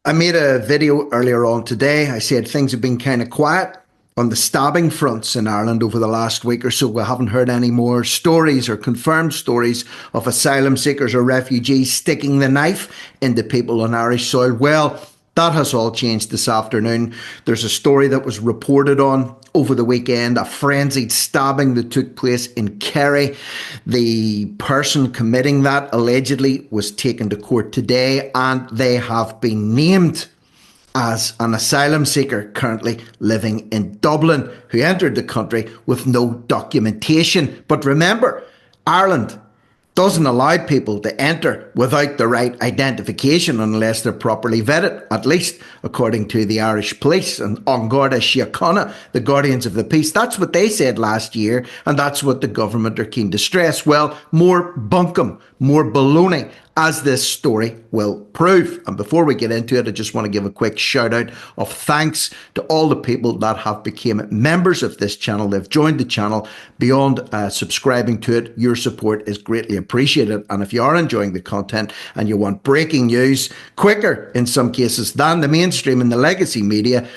I made a video earlier on today. I said things have been kind of quiet on the stabbing fronts in Ireland over the last week or so. We haven't heard any more stories or confirmed stories of asylum seekers or refugees sticking the knife into people on Irish soil. Well, that has all changed this afternoon. There's a story that was reported on over the weekend, a frenzied stabbing that took place in Kerry. The person committing that allegedly was taken to court today, and they have been named as an asylum seeker currently living in Dublin who entered the country with no documentation. But remember, Ireland doesn't allow people to enter without the right identification unless they're properly vetted, at least according to the Irish police and An Garda Síochána, the guardians of the peace. That's what they said last year, and that's what the government are keen to stress. Well, more bunkum, more baloney, as this story will prove. And before we get into it, I just want to give a quick shout out of thanks to all the people that have become members of this channel. They've joined the channel beyond subscribing to it. Your support is greatly appreciated. And if you are enjoying the content and you want breaking news quicker in some cases than the mainstream and the legacy media,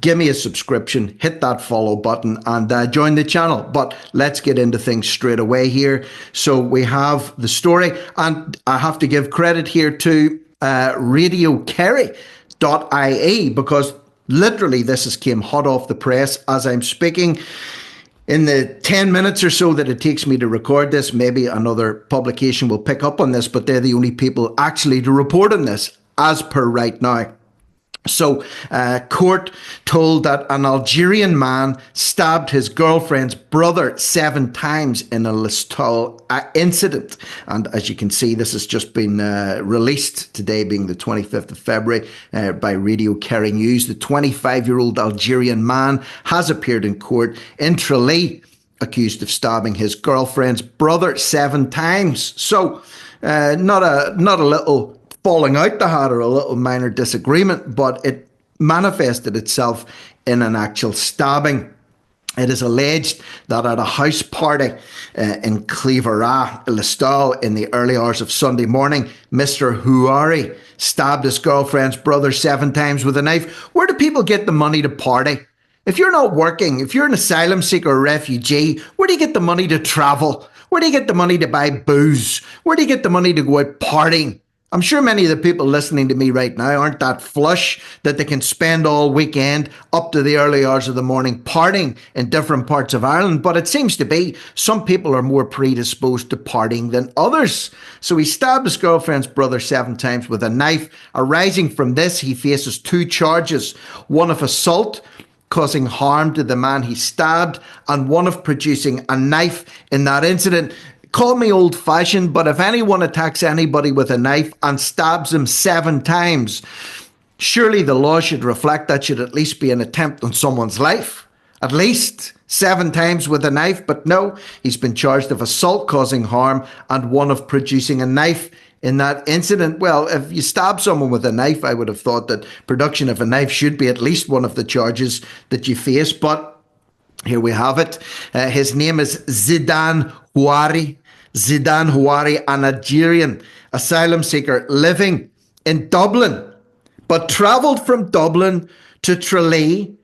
give me a subscription, hit that follow button and join the channel. But let's get into things straight away here. So we have the story, and I have to give credit here to radiokerry.ie, because literally this has came hot off the press as I'm speaking. In the 10 minutes or so that it takes me to record this, maybe another publication will pick up on this, but they're the only people actually to report on this as per right now. So, court told that an Algerian man stabbed his girlfriend's brother 7 times in a Listowel incident. And as you can see, this has just been released today, being the 25th of February, by Radio Kerry News. The 25-year-old Algerian man has appeared in court in Tralee, accused of stabbing his girlfriend's brother 7 times. So, not a little falling out the hat or a little minor disagreement, but it manifested itself in an actual stabbing. It is alleged that at a house party in Cleaveragh, Listowel, in the early hours of Sunday morning, Mr. Houari stabbed his girlfriend's brother 7 times with a knife. Where do people get the money to party? If you're not working, if you're an asylum seeker or refugee, where do you get the money to travel? Where do you get the money to buy booze? Where do you get the money to go out partying? I'm sure many of the people listening to me right now aren't that flush that they can spend all weekend up to the early hours of the morning partying in different parts of Ireland. But it seems to be some people are more predisposed to partying than others. So he stabbed his girlfriend's brother 7 times with a knife. Arising from this, he faces 2 charges, one of assault, causing harm to the man he stabbed, and one of producing a knife in that incident. Call me old-fashioned, but if anyone attacks anybody with a knife and stabs him 7 times, surely the law should reflect that should at least be an attempt on someone's life. At least 7 times with a knife, but no, he's been charged of assault causing harm and one of producing a knife in that incident. Well, if you stab someone with a knife, I would have thought that production of a knife should be at least one of the charges that you face, but here we have it. His name is Zidan Houari. Zidan Houari, an Algerian asylum seeker living in Dublin, but travelled from Dublin to Tralee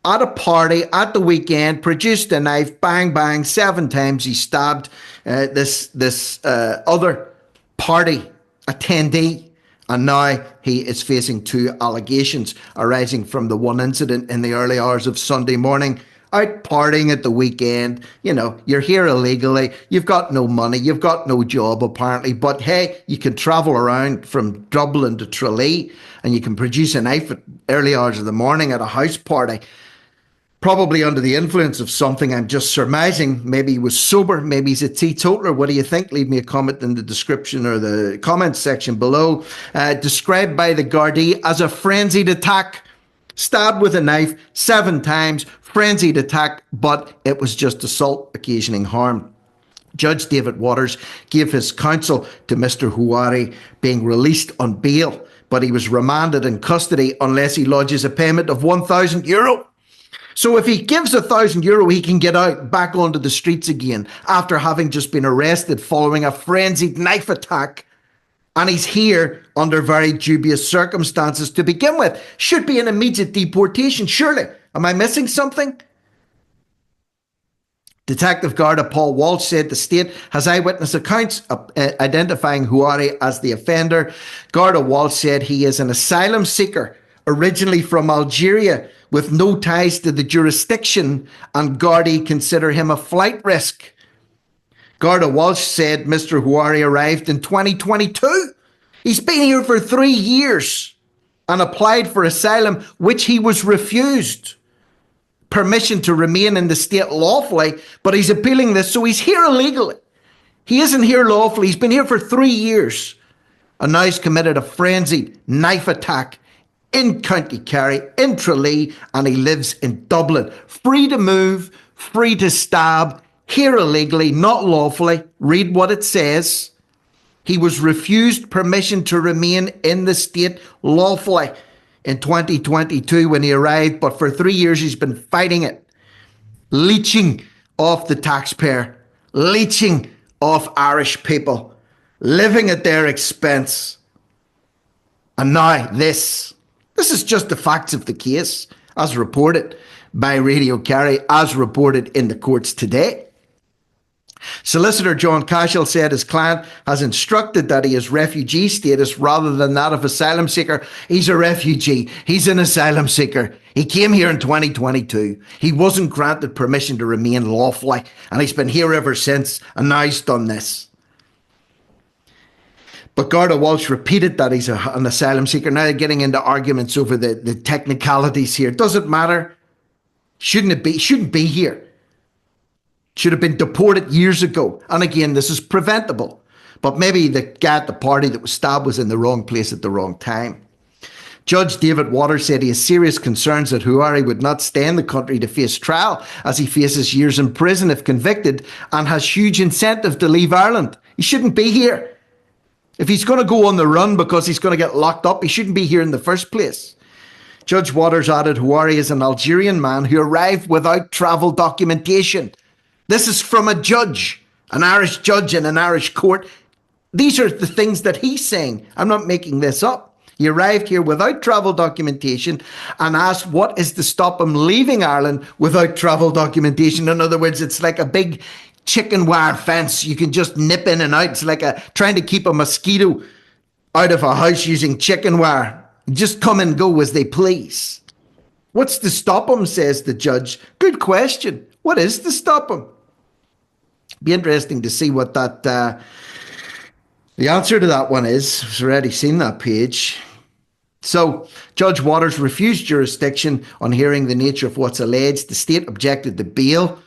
at a party at the weekend, produced a knife, bang, bang, 7 times. He stabbed this other party attendee, and now he is facing 2 allegations arising from the one incident in the early hours of Sunday morning. Out partying at the weekend, you know, you're here illegally, you've got no money, you've got no job apparently, but hey, you can travel around from Dublin to Tralee and you can produce a knife at early hours of the morning at a house party, probably under the influence of something. I'm just surmising. Maybe he was sober, maybe he's a teetotaler. What do you think? Leave me a comment in the description or the comments section below. Described by the Gardaí as a frenzied attack. Stabbed with a knife 7 times, frenzied attack, but it was just assault occasioning harm. Judge David Waters gave his counsel to Mr. Houari being released on bail, but he was remanded in custody unless he lodges a payment of €1,000. So if he gives €1,000, he can get out back onto the streets again after having just been arrested following a frenzied knife attack And he's here under very dubious circumstances to begin with. Should be an immediate deportation, surely. Am I missing something? Detective Garda Paul Walsh said the state has eyewitness accounts identifying Houari as the offender. Garda Walsh said he is an asylum seeker, originally from Algeria, with no ties to the jurisdiction, and Gardaí consider him a flight risk. Garda Walsh said Mr. Houari arrived in 2022. He's been here for 3 years and applied for asylum, which he was refused permission to remain in the state lawfully, but he's appealing this, so he's here illegally. He isn't here lawfully. He's been here for 3 years, and now he's committed a frenzied knife attack in County Kerry, in Tralee, and he lives in Dublin. Free to move, free to stab, here illegally, not lawfully. Read what it says. He was refused permission to remain in the state lawfully in 2022 when he arrived, but for 3 years he's been fighting it, leeching off the taxpayer, leeching off Irish people, living at their expense. And now this is just the facts of the case, as reported by Radio Kerry, as reported in the courts today. Solicitor John Cashel said his client has instructed that he has refugee status rather than that of asylum seeker. He's a refugee. He's an asylum seeker. He came here in 2022. He wasn't granted permission to remain lawfully, and he's been here ever since, and now he's done this. But Garda Walsh repeated that he's an asylum seeker. Now they're getting into arguments over the technicalities here. Doesn't matter. Shouldn't be here. Should have been deported years ago. And again, this is preventable. But maybe the guy at the party that was stabbed was in the wrong place at the wrong time. Judge David Waters said he has serious concerns that Houari would not stay in the country to face trial, as he faces years in prison if convicted, and has huge incentive to leave Ireland. He shouldn't be here. If he's going to go on the run because he's going to get locked up, he shouldn't be here in the first place. Judge Waters added Houari is an Algerian man who arrived without travel documentation. This is from a judge, an Irish judge in an Irish court. These are the things that he's saying. I'm not making this up. He arrived here without travel documentation and asked what is to stop him leaving Ireland without travel documentation. In other words, it's like a big chicken wire fence. You can just nip in and out. It's like trying to keep a mosquito out of a house using chicken wire. Just come and go as they please. What's to stop him, says the judge. Good question. What is to stop him? Be interesting to see what that the answer to that one is. I've already seen that page. So, Judge Waters refused jurisdiction on hearing the nature of what's alleged. The state objected to bail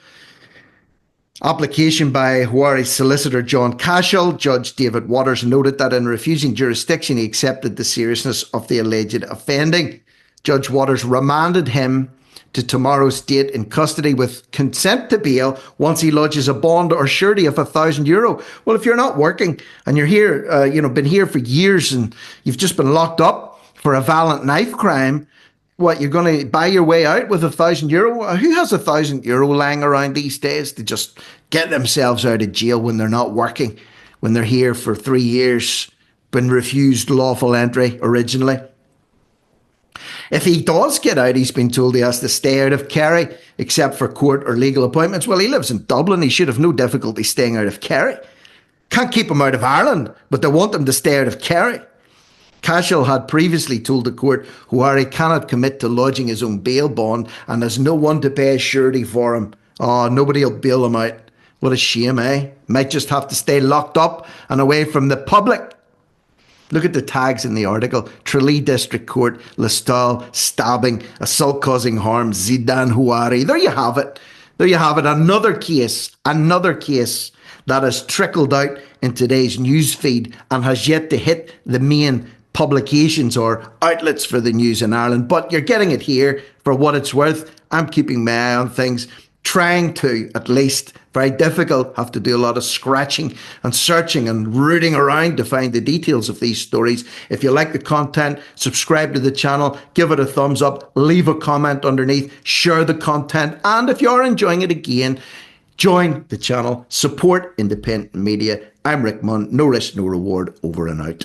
application by Houari's solicitor John Cashel. Judge David Waters noted that in refusing jurisdiction, he accepted the seriousness of the alleged offending. Judge Waters remanded him to tomorrow's date in custody with consent to bail once he lodges a bond or surety of €1,000. Well, if you're not working and you're here, been here for years and you've just been locked up for a violent knife crime, what, you're going to buy your way out with €1,000? Who has €1,000 lying around these days to just get themselves out of jail when they're not working, when they're here for 3 years, been refused lawful entry originally? If he does get out, he's been told he has to stay out of Kerry, except for court or legal appointments. Well, he lives in Dublin. He should have no difficulty staying out of Kerry. Can't keep him out of Ireland, but they want him to stay out of Kerry. Cashel had previously told the court Houari cannot commit to lodging his own bail bond and has no one to pay a surety for him. Oh, nobody will bail him out. What a shame, eh? Might just have to stay locked up and away from the public. Look at the tags in the article. Tralee District Court, Listal, stabbing, assault causing harm, Zidan Houari. There you have it. There you have it. Another case that has trickled out in today's news feed and has yet to hit the main publications or outlets for the news in Ireland. But you're getting it here for what it's worth. I'm keeping my eye on things, trying to, at least, very difficult, have to do a lot of scratching and searching and rooting around to find the details of these stories. If you like the content, subscribe to the channel, give it a thumbs up, leave a comment underneath, share the content, and if you are enjoying it again, join the channel, support independent media. I'm Rick Munn, no risk, no reward, over and out.